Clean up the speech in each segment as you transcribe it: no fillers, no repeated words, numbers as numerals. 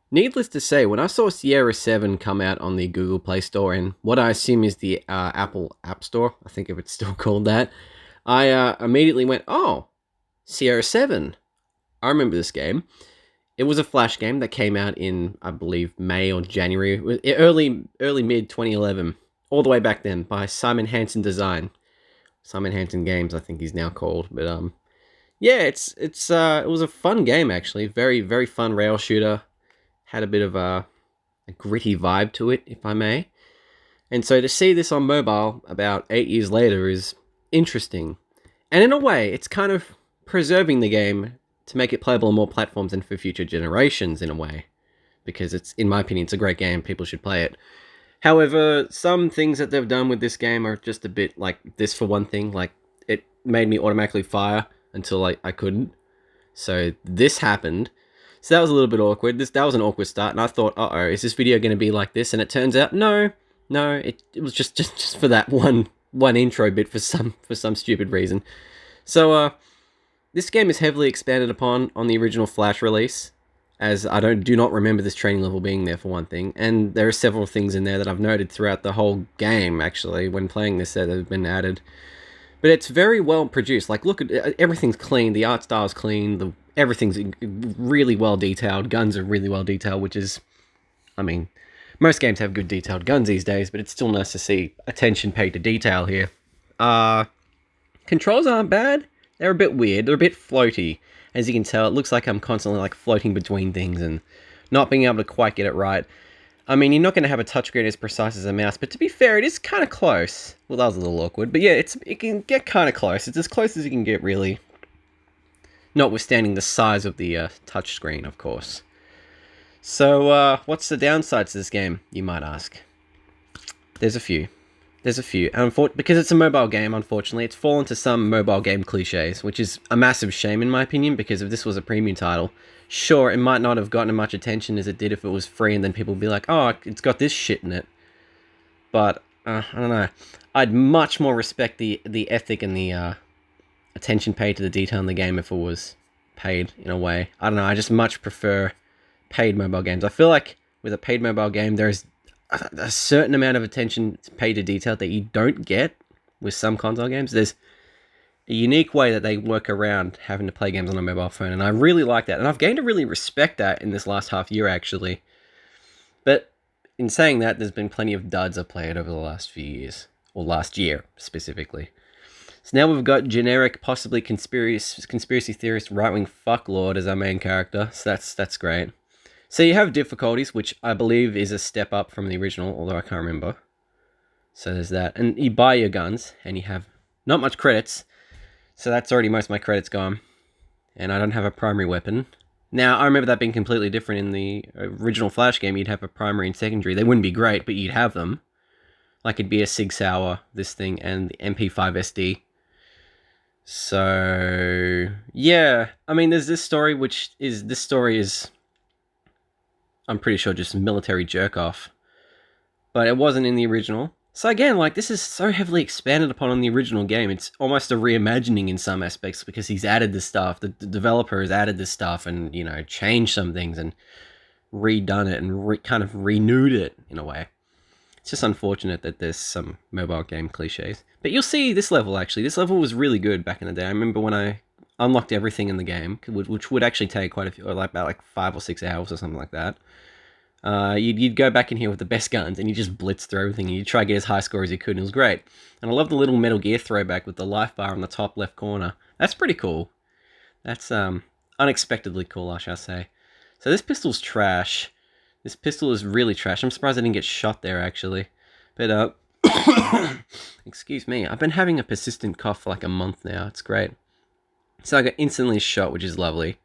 Needless to say, when I saw Sierra 7 come out on the Google Play Store and what I assume is the Apple App Store, I think if it's still called that, I immediately went, oh, Sierra 7. I remember this game. It was a Flash game that came out in, I believe, May or January, early mid 2011, all the way back then by Simon Hansen Design, Simon Hansen Games, I think he's now called. But yeah, it was a fun game actually, very fun rail shooter. Had a bit of a gritty vibe to it, if I may. And so to see this on mobile about 8 years later is interesting. And in a way, it's kind of preserving the game to make it playable on more platforms and for future generations in a way. Because it's, in my opinion, it's a great game. People should play it. However, some things that they've done with this game are just a bit like this for one thing. Like, it made me automatically fire until I couldn't. So this happened. So that was a little bit awkward. That was an awkward start, and I thought, uh-oh, is this video going to be like this? And it turns out, no, it was just for that one intro bit for some stupid reason. So this game is heavily expanded upon on the original Flash release, as I do not remember this training level being there for one thing, and there are several things in there that I've noted throughout the whole game actually when playing this that have been added. But it's very well produced. Like, look at everything's clean. The art style's clean. Everything's really well detailed. Guns are really well detailed, which is, I mean, most games have good detailed guns these days, but it's still nice to see attention paid to detail here. Controls aren't bad. They're a bit weird. They're a bit floaty. As you can tell, it looks like I'm constantly like floating between things and not being able to quite get it right. I mean, you're not going to have a touchscreen as precise as a mouse, but to be fair, it is kind of close. Well, that was a little awkward, but yeah, it can get kind of close. It's as close as you can get, really. Notwithstanding the size of the touchscreen, of course. So, what's the downsides to this game, you might ask? There's a few. Because it's a mobile game, unfortunately, it's fallen to some mobile game cliches, which is a massive shame in my opinion, because if this was a premium title, sure, it might not have gotten as much attention as it did if it was free, and then people would be like, oh, it's got this shit in it. But, I don't know. I'd much more respect the ethic and the attention paid to the detail in the game if it was paid, in a way. I don't know, I just much prefer paid mobile games. I feel like with a paid mobile game, there's a certain amount of attention paid to detail that you don't get with some console games. There's a unique way that they work around having to play games on a mobile phone, and I really like that. And I've gained to really respect that in this last half year, actually. But in saying that, there's been plenty of duds I've played over the last few years, or last year specifically. So now we've got generic, possibly conspiracy theorist, right-wing fucklord as our main character. So that's great. So you have difficulties, which I believe is a step up from the original, although I can't remember. So there's that. And you buy your guns, and you have not much credits. So that's already most of my credits gone. And I don't have a primary weapon. Now, I remember that being completely different in the original Flash game. You'd have a primary and secondary. They wouldn't be great, but you'd have them. Like it'd be a Sig Sauer, this thing, and the MP5 SD. So, yeah. I mean, there's this story, I'm pretty sure, just military jerk-off. But it wasn't in the original. So again, like, this is so heavily expanded upon in the original game. It's almost a reimagining in some aspects because he's added this stuff. The developer has added this stuff and, you know, changed some things and redone it and kind of renewed it in a way. It's just unfortunate that there's some mobile game cliches. But you'll see this level, actually. This level was really good back in the day. I remember when I unlocked everything in the game, which would actually take quite a few, or like about 5 or 6 hours or something like that. You'd go back in here with the best guns and you just blitz through everything and you try to get as high score as you could, and it was great. And I love the little Metal Gear throwback with the life bar on the top left corner. That's pretty cool. That's unexpectedly cool, I shall say. So this pistol's trash. This pistol is really trash. I'm surprised I didn't get shot there, actually. But, excuse me. I've been having a persistent cough for like a month now. It's great. So I got instantly shot, which is lovely.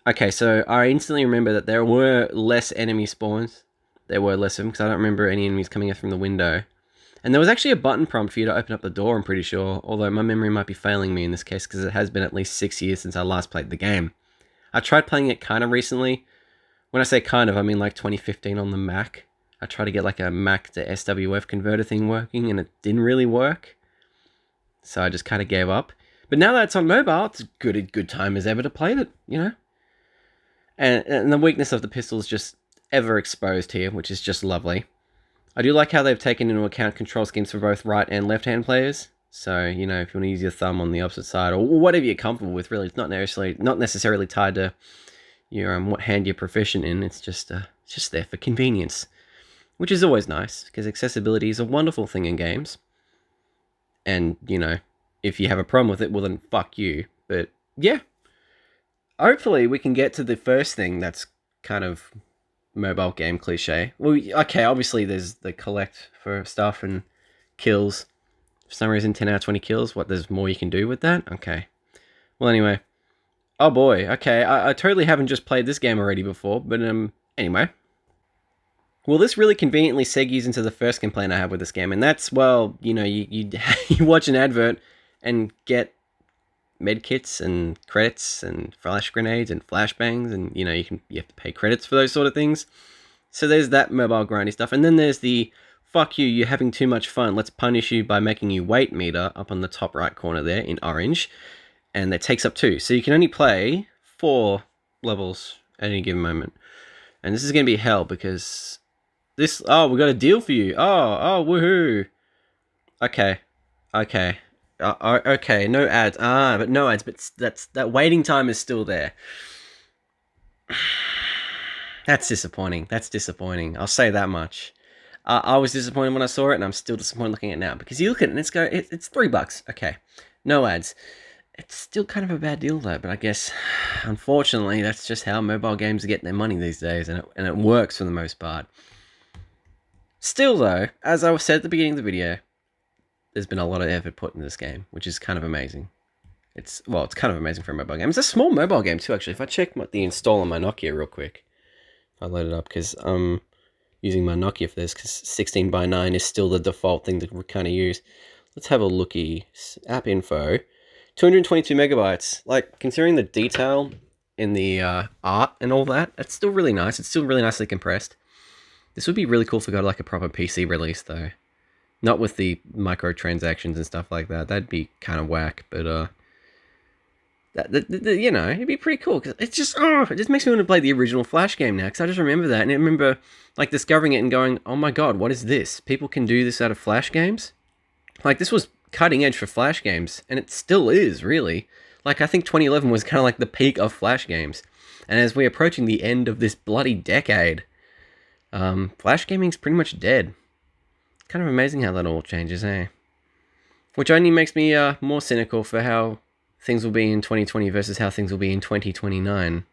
Okay, so I instantly remember that there were less enemy spawns. There were less of them, because I don't remember any enemies coming out from the window. And there was actually a button prompt for you to open up the door, I'm pretty sure. Although my memory might be failing me in this case, because it has been at least 6 years since I last played the game. I tried playing it kind of recently. When I say kind of, I mean like 2015 on the Mac. I tried to get like a Mac to SWF converter thing working, and it didn't really work. So I just kind of gave up. But now that it's on mobile, it's a good time as ever to play it, you know? And the weakness of the pistol is just ever exposed here, which is just lovely. I do like how they've taken into account control schemes for both right and left-hand players. So, you know, if you want to use your thumb on the opposite side, or whatever you're comfortable with, really, it's not necessarily tied to your what hand you're proficient in. It's just there for convenience, which is always nice, because accessibility is a wonderful thing in games. And, you know, if you have a problem with it, well then fuck you. But yeah, hopefully we can get to the first thing that's kind of mobile game cliche. Well, okay, obviously there's the collect for stuff and kills. For some reason, 10 out of 20 kills. What, there's more you can do with that? Okay. Well, anyway. Oh boy, okay, I totally haven't just played this game already before, but anyway. Well, this really conveniently segues into the first complaint I have with this game, and that's, well, you know, you watch an advert and get medkits and credits and flash grenades and flashbangs, and, you know, you have to pay credits for those sort of things. So there's that mobile grindy stuff, and then there's the, fuck you, you're having too much fun, let's punish you by making you wait meter up on the top right corner there in orange. And that takes up 2. So you can only play 4 levels at any given moment. And this is going to be hell because this... Oh, we got a deal for you. Oh, woohoo. Okay. Okay, no ads. But no ads. But that waiting time is still there. That's disappointing. I'll say that much. I was disappointed when I saw it, and I'm still disappointed looking at it now. Because you look at it, and it's $3. Okay. No ads. It's still kind of a bad deal though, but I guess, unfortunately, that's just how mobile games get their money these days, and it works for the most part. Still though, as I said at the beginning of the video, there's been a lot of effort put into this game, which is kind of amazing. It's kind of amazing for a mobile game. It's a small mobile game too, actually. If I check the install on my Nokia real quick, I load it up, because I'm using my Nokia for this, because 16:9 is still the default thing that we kind of use. Let's have a looky. App info. 222 megabytes. Like, considering the detail in the art and all that, it's still really nice. It's still really nicely compressed. This would be really cool if we got like a proper PC release though. Not with the microtransactions and stuff like that. That'd be kind of whack, but you know, it'd be pretty cool. Cause it just makes me want to play the original Flash game now, because I just remember that, and I remember like discovering it and going, oh my god, what is this? People can do this out of Flash games? Like, this was cutting edge for Flash games, and it still is, really. Like, I think 2011 was kind of like the peak of Flash games, and as we're approaching the end of this bloody decade, Flash gaming's pretty much dead. Kind of amazing how that all changes, eh? Which only makes me more cynical for how things will be in 2020 versus how things will be in 2029.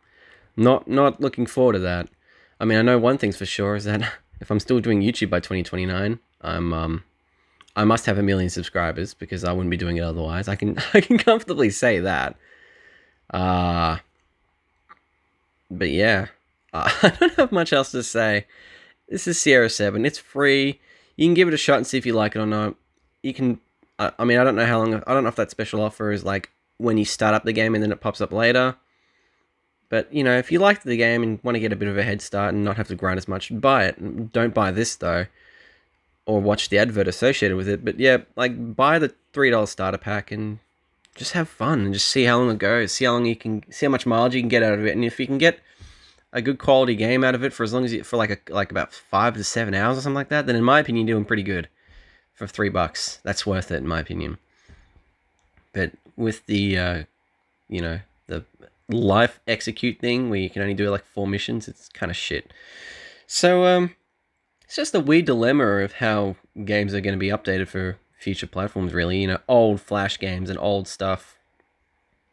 Not looking forward to that. I mean, I know one thing's for sure is that if I'm still doing YouTube by 2029, I must have 1 million subscribers, because I wouldn't be doing it otherwise. I can comfortably say that. But yeah, I don't have much else to say. This is Sierra 7. It's free. You can give it a shot and see if you like it or not. You can. I mean, I don't know how long. I don't know if that special offer is like when you start up the game and then it pops up later. But, you know, if you like the game and want to get a bit of a head start and not have to grind as much, buy it. Don't buy this though, or watch the advert associated with it. But yeah, like, buy the $3 starter pack and just have fun and just see how long it goes. See how much mileage you can get out of it. And if you can get a good quality game out of it for as long as for about 5 to 7 hours or something like that, then in my opinion, you're doing pretty good for $3. That's worth it in my opinion. But with the, you know, the life execute thing where you can only do like 4 missions, it's kind of shit. So, it's just a weird dilemma of how games are going to be updated for future platforms, really. You know, old Flash games and old stuff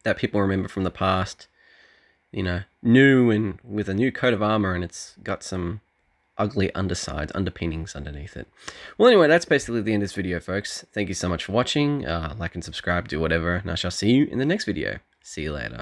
that people remember from the past. You know, new and with a new coat of armor, and it's got some ugly underpinnings underneath it. Well, anyway, that's basically the end of this video, folks. Thank you so much for watching. Like and subscribe, do whatever, and I shall see you in the next video. See you later.